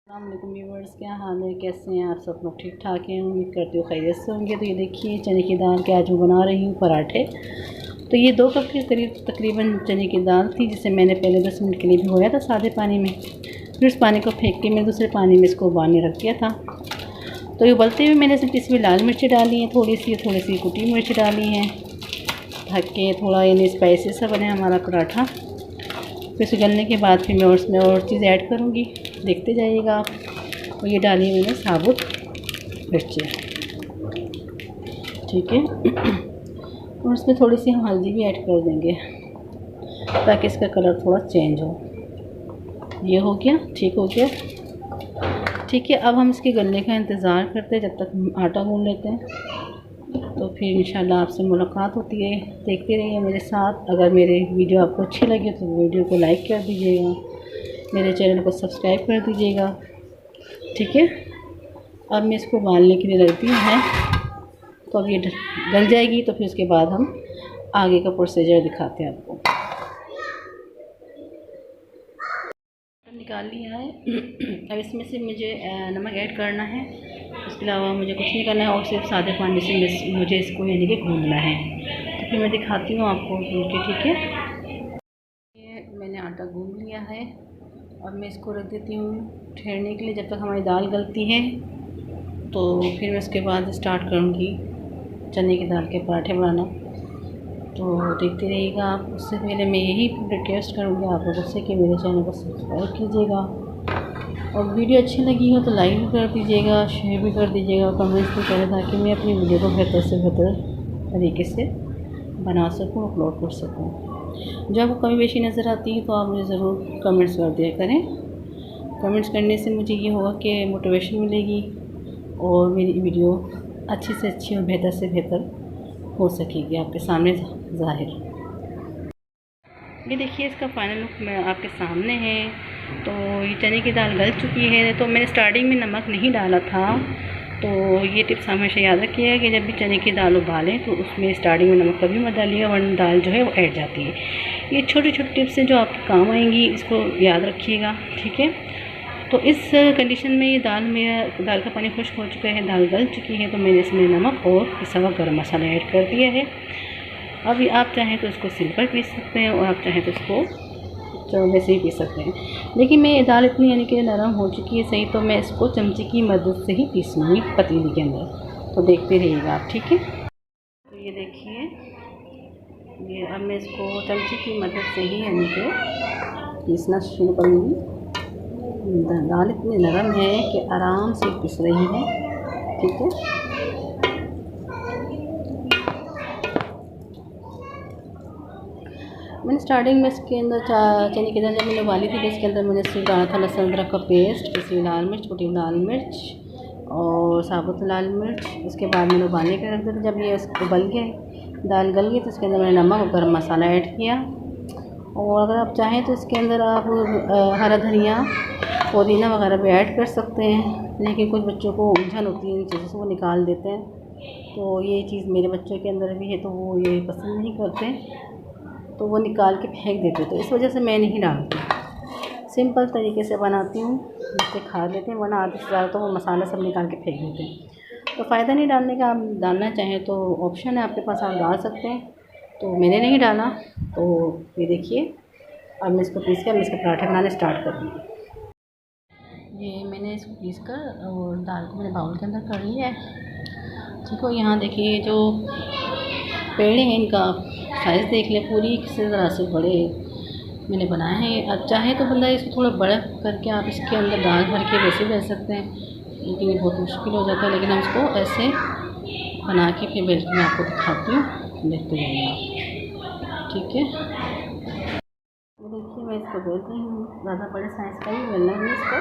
अस्सलामुअलैकुम व्यूअर्स, क्या हाल है, कैसे हैं आप सब लोग? ठीक ठाक हैं, उम्मीद करती हूँ खैरियत से होंगे। तो ये देखिए चने की दाल के आज मैं बना रही हूँ पराठे। तो ये 2 कप के करीब तकरीबन चने की दाल थी, जिसे मैंने पहले 10 मिनट के लिए भिगोया था सादे पानी में। फिर उस पानी को फेंक के मैं दूसरे पानी में इसको उबालने रख दिया था। तो ये उबलते हुए मैंने सिर्फ इसमें लाल मिर्ची डाली हैं, थोड़ी सी कुटी मिर्च डाली हैं, ढक के थोड़ा यानी स्पाइसी सा बने हमारा पराठा। फिर इसे गलने के बाद फिर मैं उसमें और चीज़ ऐड करूँगी, देखते जाइएगा आप। और ये डाली मैंने साबुत मिर्ची, ठीक है। और उसमें थोड़ी सी हम हल्दी भी ऐड कर देंगे ताकि इसका कलर थोड़ा चेंज हो। ये हो गया, ठीक हो गया, ठीक है। अब हम इसके गलने का इंतज़ार करते हैं जब तक हम आटा गूँध लेते हैं। तो फिर इंशाल्लाह आपसे मुलाकात होती है। देखते रहिए मेरे साथ। अगर मेरे वीडियो आपको अच्छी लगे तो वीडियो को लाइक कर दीजिएगा, मेरे चैनल को सब्सक्राइब कर दीजिएगा, ठीक है। अब मैं इसको उबालने के लिए रख दी है। तो अब ये गल जाएगी तो फिर उसके बाद हम आगे का प्रोसीजर दिखाते हैं आपको। निकाल लिया है। अब इसमें से मुझे नमक ऐड करना है, उसके अलावा मुझे कुछ नहीं करना है और सिर्फ सादे पानी से मुझे इसको यानी कि गूँधना है। तो फिर मैं दिखाती हूँ आपको गूँध के, ठीक है। ये मैंने आटा गूँध लिया है। अब मैं इसको रख देती हूँ ठहरने के लिए जब तक हमारी दाल गलती है। तो फिर मैं उसके बाद स्टार्ट करूँगी चने की दाल के पराठे बनाना। तो देखते रहिएगा आप। उससे पहले मैं यही रिक्वेस्ट करूँगी आप लोगों से कि मेरे चैनल को सब्सक्राइब कीजिएगा, और वीडियो अच्छी लगी हो तो लाइक भी कर दीजिएगा, शेयर भी कर दीजिएगा और कमेंट्स भी करें, ताकि मैं अपनी वीडियो को बेहतर से बेहतर तरीके से बना सकूँ, अपलोड कर सकूँ। जब आपको कमी बेशी नज़र आती है तो आप मुझे ज़रूर कमेंट्स कर दिया करें। कमेंट्स करने से मुझे ये होगा कि मोटिवेशन मिलेगी और मेरी वीडियो अच्छी से अच्छी और बेहतर से बेहतर हो सकेगी आपके सामने ज़ाहिर। ये देखिए इसका फाइनल लुक मैं आपके सामने है। तो ये चने की दाल गल चुकी है। तो मैंने स्टार्टिंग में नमक नहीं डाला था, तो ये टिप्स हमेशा याद रखिएगा कि जब भी चने की दाल उबालें तो उसमें स्टार्टिंग में नमक कभी मत डालिएगा, वरना दाल जो है वो ऐड जाती है। ये छोटी छोटी टिप्स हैं जो आपके काम आएंगी, इसको याद रखिएगा, ठीक है। तो इस कंडीशन में ये दाल का पानी खुश्क हो चुका है, दाल गल चुकी है। तो मैंने इसमें नमक और पिसा हुआ गर्म मसाला ऐड कर दिया है। अब आप चाहें तो इसको सिल पर पीस सकते हैं और आप चाहें तो इसको चौले से ही पीस सकते हैं। लेकिन मैं दाल इतनी यानी कि नरम हो चुकी है सही, तो मैं इसको चमचे की मदद से ही पीसूँगी पतीली के अंदर। तो देखते रहिएगा आप, ठीक है। तो ये देखिए, ये अब मैं इसको चमचे की मदद से ही यानी कि पीसना शुरू करूँगी। दाल इतनी नरम है कि आराम से पिस रही है, ठीक है। मैंने स्टार्टिंग में इसके अंदर चने की दाल जब मैंने उबाली थी तो इसके अंदर मैंने सिर्फ डाला था लहसुन अदरक का पेस्ट, पिसी लाल मिर्च, छोटी लाल मिर्च और साबुत लाल मिर्च। उसके बाद मैंने उबालने के रख दिया। जब ये उबल गए, दाल गल गई, तो इसके अंदर मैंने नमक और गर्म मसाला ऐड किया। और अगर आप चाहें तो इसके अंदर आप हरा धनिया, पुदीना वगैरह भी ऐड कर सकते हैं, लेकिन कुछ बच्चों को उलझन होती है इन चीज़ों से, वो निकाल देते हैं। तो ये चीज़ मेरे बच्चों के अंदर भी है, तो वो ये पसंद नहीं करते, तो वो निकाल के फेंक देते। तो इस वजह से मैं नहीं डालती, सिंपल तरीके से बनाती हूँ, बच्चे खा लेते हैं, वरना आधे से ज़्यादा तो वो मसाला सब निकाल के फेंक देते हैं। तो फ़ायदा नहीं डालने का। आप डालना चाहें तो ऑप्शन है आपके पास, आप डाल सकते हैं। तो मैंने नहीं डाला। तो ये देखिए, अब मैं इसको पीस कर इसके पराठे बनाने स्टार्ट कर दूँगी। ये मैंने इसको पीस कर और दाल को मैंने बाउल के अंदर कर लिया है, ठीक है। यहाँ देखिए जो पेड़ हैं इनका साइज़ देख लें, पूरी किसी तरह से बड़े मैंने बनाए हैं। अब चाहे तो बंदा इसको थोड़ा बड़ा करके आप इसके अंदर दाल भर के वैसे डाल सकते हैं, लेकिन ये बहुत मुश्किल हो जाता है। लेकिन हम इसको ऐसे बना के फिर बेल के मैं आपको दिखाती हूँ, देखते जाइए आप, ठीक है। देखिए मैं इसको बेल रही हूँ, ज़्यादा बड़े साइज़ का ही बेलना है इसको।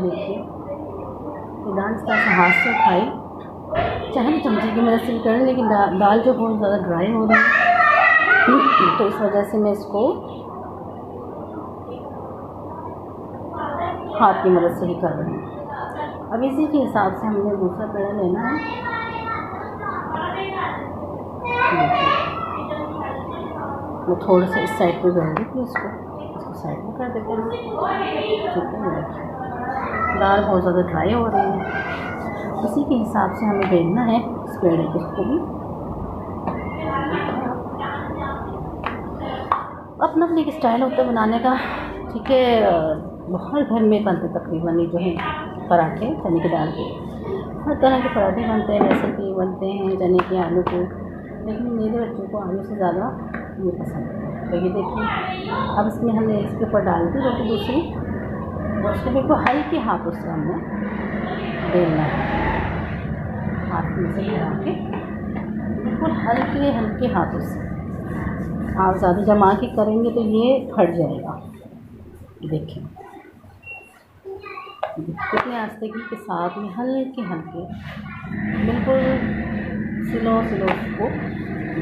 देखिए ये दाल इस तरह से हाथ से उठाई, चाहे तो चमचे की मदद से भी करें, लेकिन दाल जो बहुत ज़्यादा ड्राई हो रही है, तो इस वजह से मैं इसको हाथ की मदद से ही कर रही हूँ। अब इसी के हिसाब से हमने दूसरा पेड़ा लेना है। मैं थोड़ा सा इस साइड पे कर देती हूँ, इसको साइड में कर देते हैं। चुके हैं। देखिए दाल बहुत ज़्यादा ड्राई हो रही है, इसी के हिसाब से हमें बेलना है इस पेड़े को भी। अपना अपना एक स्टाइल होता है बनाने का, ठीक है। हर घर में बनते तकरीबन ये जो है पराठे चने की दाल के, हर तरह के पराठे बनते हैं, लहसुन के बनते हैं, चने के, आलू के, लेकिन मेरे बच्चों को आलू से ज़्यादा ये पसंद है। तो ये देखिए अब इसमें हमने इसके ऊपर डाल दी रोटी दूसरी, और उसको बिल्कुल हल्के हाथों से हमने बेलना है, हाथ में से लगा के बिल्कुल हल्के हल्के हाथों से। आप ज़्यादा जमा के करेंगे तो ये फट जाएगा। देखिए कितने आस्ते के साथ में हल्के हल्के बिल्कुल स्लो को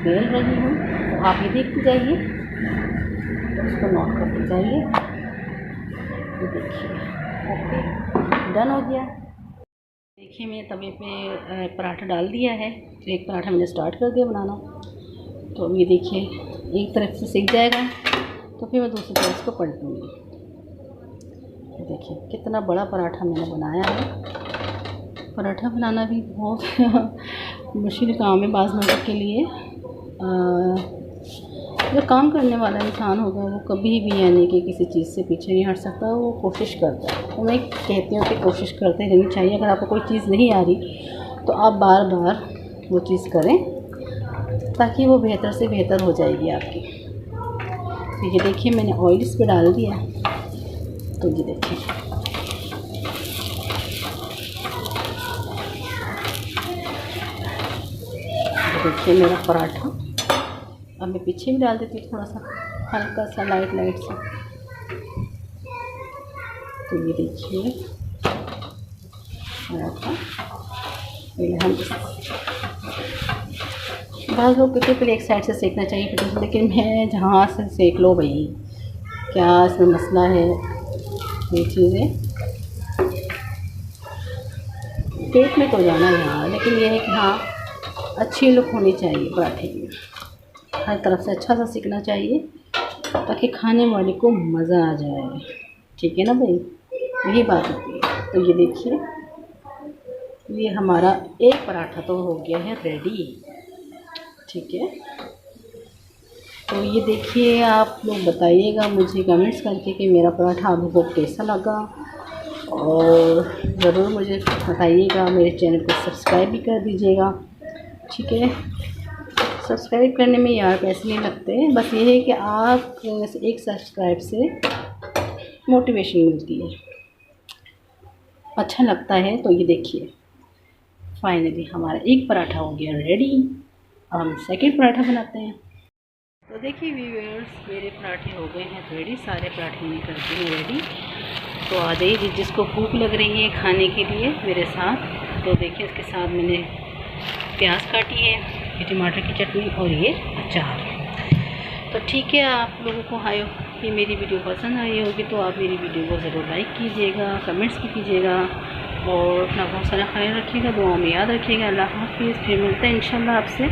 बेल रही हूँ। तो आप ये देखते जाइए, उसको नोट करते जाइए। ये देखिए ओके, डन हो गया। देखिए मैं तवे पे पराठा डाल दिया है, तो एक पराठा मैंने स्टार्ट कर दिया बनाना। तो ये देखिए एक तरफ से सीख जाएगा तो फिर मैं दूसरी तरफ इसको पलटूँगी। देखिए कितना बड़ा पराठा मैंने बनाया है। पराठा बनाना भी बहुत मुश्किल काम है बाज़ नज़र के लिए। जो काम करने वाला इंसान होगा वो कभी भी यानी कि किसी चीज़ से पीछे नहीं हट सकता, वो कोशिश करता है। तो मैं कहती हूँ कि कोशिश करते रहनी चाहिए। अगर आपको कोई चीज़ नहीं आ रही तो आप बार बार वो चीज़ करें, ताकि वो बेहतर से बेहतर हो जाएगी आपकी। तो ये देखिए मैंने ऑयल इस पर डाल दिया। तो ये देखिए मेरा पराठा। अब मैं पीछे भी डाल देती हूँ थोड़ा सा हल्का सा लाइट सा। तो ये देखिए पराठा हम बाज़ लोग कहते फिर एक साइड से सेकना चाहिए फिर, लेकिन मैं जहाँ से सेक लो भाई, क्या इसमें मसला है। ये चीज़ें पेट में तो जाना है हाँ, लेकिन ये है कि हाँ अच्छी लुक होनी चाहिए पराठे की, हर तरफ से अच्छा सा सीखना चाहिए ताकि खाने वाले को मज़ा आ जाए। ठीक है ना भाई, यही बात होती है। तो ये देखिए ये हमारा एक पराठा तो हो गया है रेडी। ठीक है, तो ये देखिए आप लोग बताइएगा मुझे कमेंट्स करके कि मेरा पराठा आपको कैसा लगा, और ज़रूर मुझे बताइएगा। मेरे चैनल को सब्सक्राइब भी कर दीजिएगा। ठीक है, सब्सक्राइब करने में यार पैसे नहीं लगते, बस ये है कि आप एक सब्सक्राइब से मोटिवेशन मिलती है, अच्छा लगता है। तो ये देखिए फाइनली हमारा एक पराठा हो गया रेडी। अब हम सेकंड पराठा बनाते हैं। तो देखिए व्यूअर्स मेरे पराठे हो गए हैं रेडी, सारे पराठे नहीं करते हैं रेडी। तो आ जाइए जिसको भूख लग रही है खाने के लिए मेरे साथ। तो देखिए इसके साथ मैंने प्याज काटी है, ये टमाटर की चटनी और ये अचार। तो ठीक है, आप लोगों को ये मेरी वीडियो पसंद आई होगी तो आप मेरी वीडियो को ज़रूर लाइक कीजिएगा, कमेंट्स भी कीजिएगा, और अपना बहुत सारा ख्याल रखिएगा, दुआ में याद रखिएगा। अल्लाह हाफ़िज़। फिर मिलते हैं इंशाल्लाह आपसे।